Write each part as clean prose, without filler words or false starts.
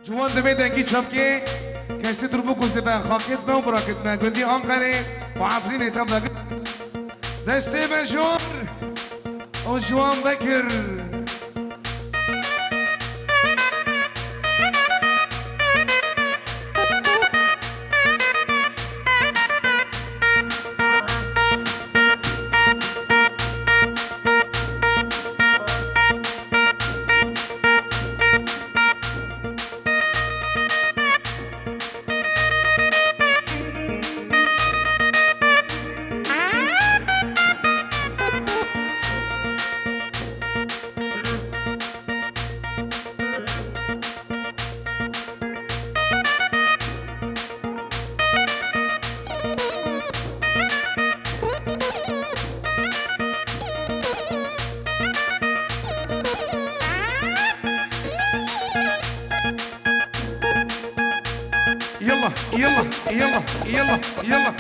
جوان دمي دنگی چپکی کسی دربو کسی به خاکت به و براکت به گندی آنکاری و عفرین تبدأ دستی بجور و جوان بکر يلا يلا يلا يلا يلا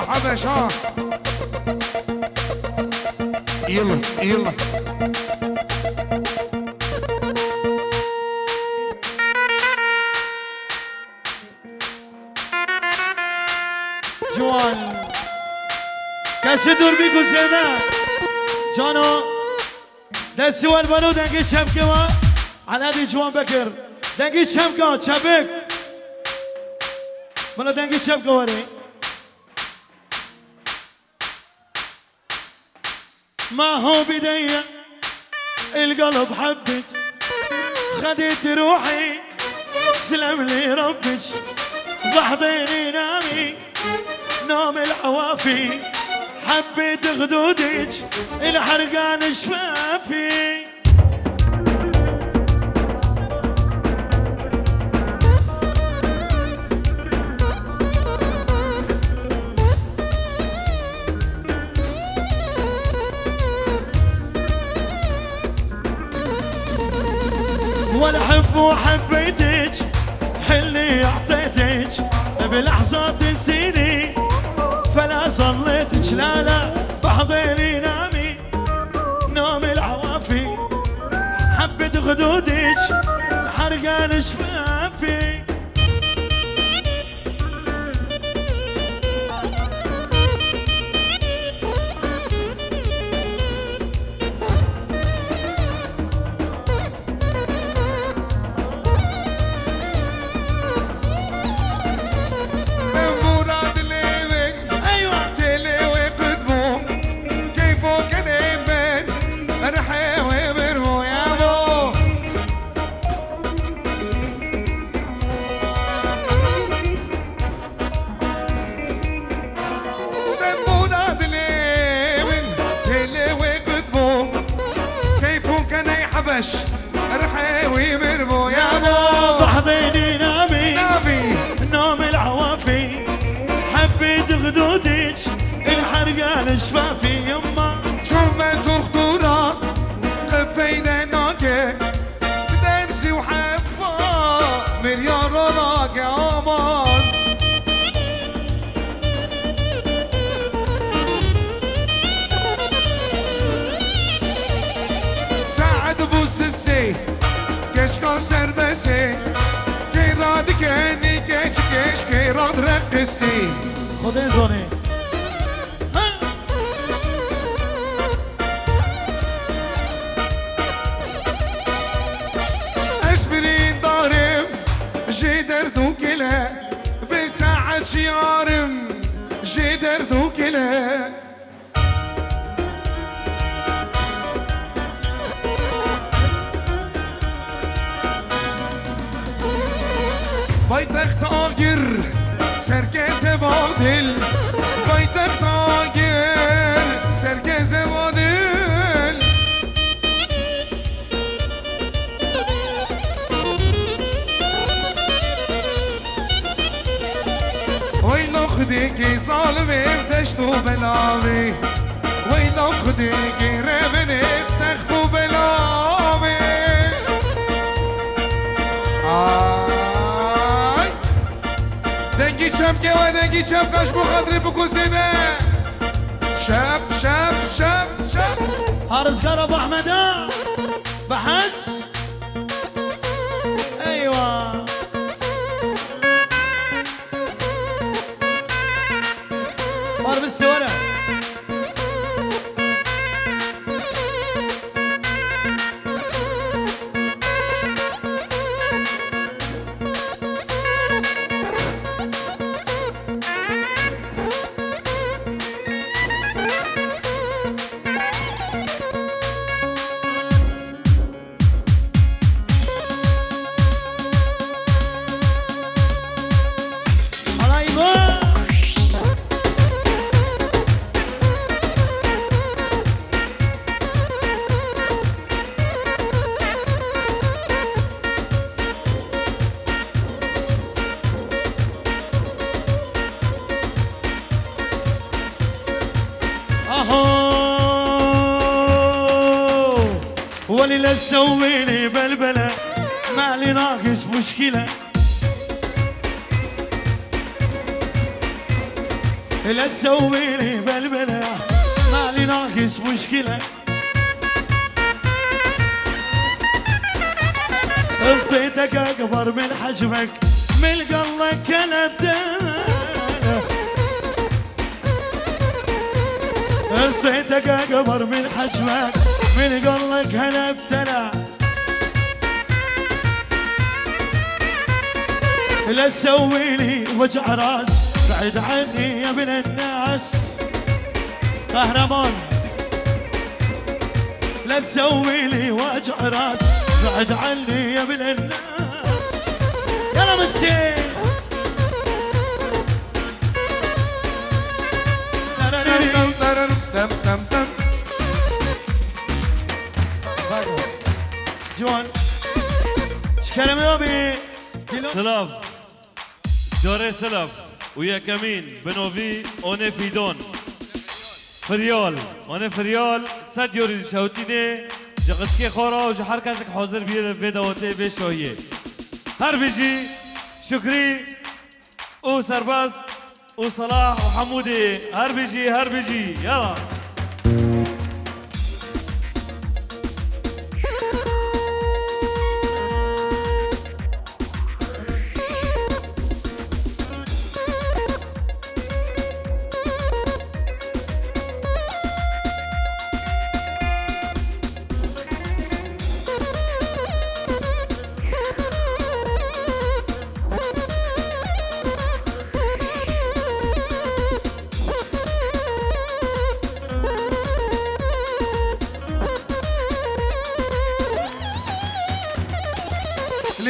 حبش يلا يلا جوان کسی دور بگو زیده جانو دستی والبانو دنگی چمکه ما علادی جوان بکر دنگی چمکه چبک ملا دنگی چمکه واری ما هو بدي القلب حبك خديت روحي سلم لي ربك ضحضيني نامي نوم العوافي حبيت خدودك الحرقان شفافي ولا حب وحبيتك حلي اعطيتك بلحظة تنسيني فلا صليتك لا لا بحضيني نامي نوم العوافي حبت خدودك الحرقان شفافي رحيوي بربو يا بو بحضيني نامي نامي نوم العوافي حبيت خدودك الحرقان شفافي يما شوفت الخطورة قفينا ناكي بدنسي وحبا مليار راك يا امان سعد ابو سسي كشكار سربسي كي راد كاني كيش كي راد رقسي خدين زوني دردو كلا بساعة شيارم جي دردو كلا Baytak tagir serkeze vadil Baytak tagir serkeze vadil Vayla khudeki zalimi deştu belavi Vayla khudeki reveni tektu belavi دنگی چپ که و دنگی چپ کاش بخاطری بکوزیمه شب شب شب شب هارزقار ابو احمد بحس ايوه ضرب السوالة ولي لا تسوي لي بلبله مالي ناقص مشكله لا تسوي لي بلبله مالي ناقص مشكله اعطيتك اكبر من حجمك من قلبك كلبتك اعطيتك اكبر من حجمك من قلبك هلا ابتلى لا تسوي لي وجع راس بعد عني يا ابن الناس قهرمان لا تسوي لي وجع راس بعد عني يا ابن الناس يلا مسي جوان شكرا يابي سلاف جاره سلاف ويا كمين بنوفي اوني فيدون فريال اوني فريال صد يوري شوتيني جقشكي خورا وجو حركتك حاضر بيه فيداوتي بشويه هر بيجي شكري و سرباز وصلاح وحمودي هر بيجي يلا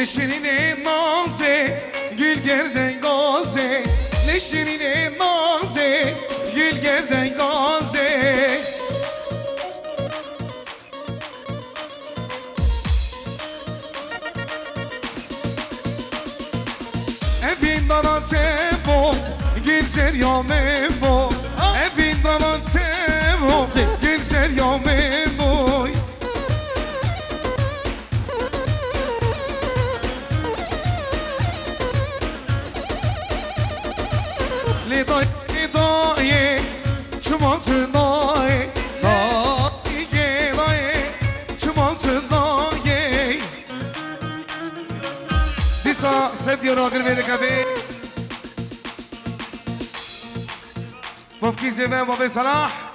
لشرين نازي gül gerden gazi Leşirine nazi gül gerden gazi Evin dana tefo gül ser ya mefo Evin dana tefo gül ser ya mefo لضاي شمالت ضاي ضاي ضاي شمالت ضاي ديسا سد يراقل بيدك أبي مفكي زمان بابي صلاح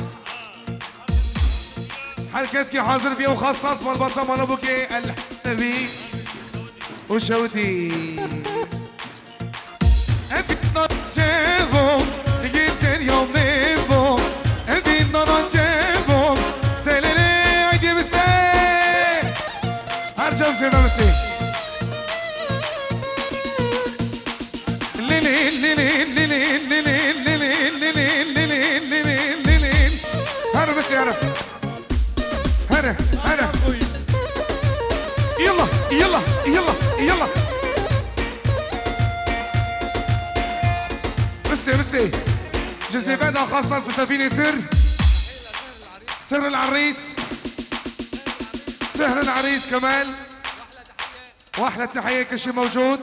حركات كي حاضر بيه وخصص والبطة مالبوكي الحبي وشوتي جاب سيدنا مسلم هلا بس يا رب هلا هلا يلا يلا يلا يلا مستي جزيفات خاص ناس متابعين سر العريس سهر العريس كمال واحلى تحيه كل شيء موجود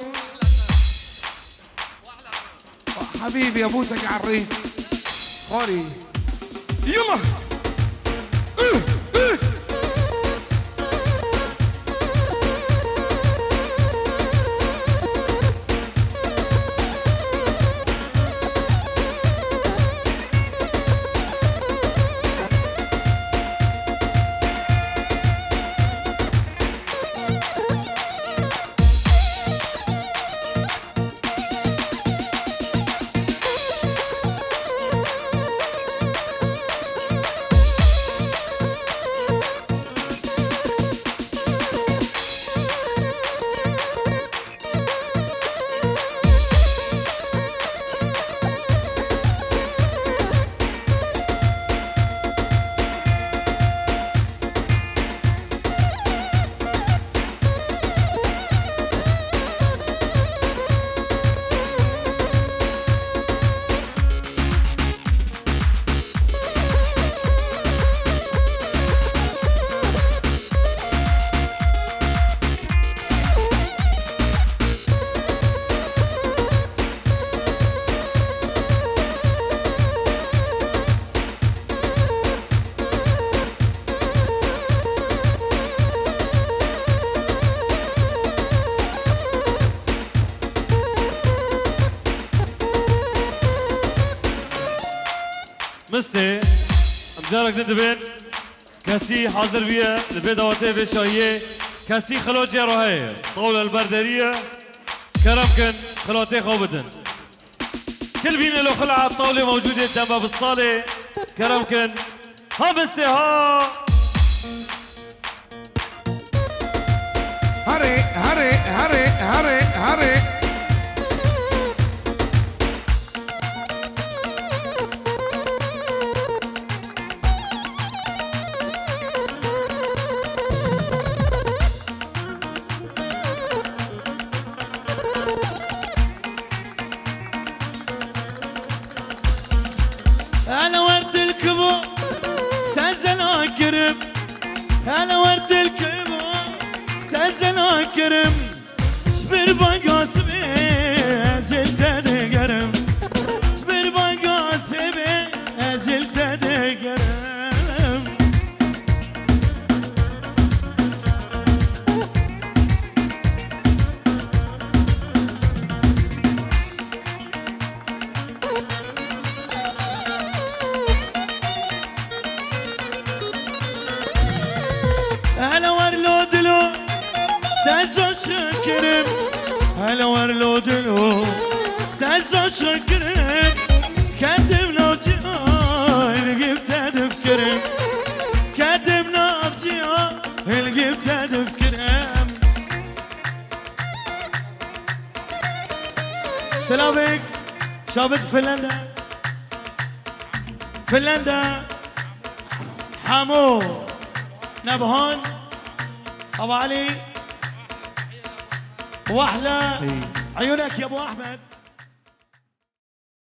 حبيبي ابوسك يا عريس خوري يلا مستي مجارك ندبن كاسي حاضر بيها لبيت دواتي بشاهية كاسي خلوجي روهية طاولة البردرية كرمكن خلوتي خوبدن كل بينا لو خلع الطاولة موجودة تنبا بالصالة كرمكن ها مستي ها هري هري هري هري هري انا ورد الكبو تنزل اكرم انا ورد الكبو تنزل اكرم شبر بقاسمي زلت دقرم شبر بقاسمي زلت دقرم هلا ورلو دلو تزو شكرم هلا ورلو دلو تزو شكرم كدمنا بجيها القبت تذكرم كدمنا بجيها القبت تذكرم سلامك شابت فنلندا حمو نبهان ابو علي واحلى عيونك يا ابو احمد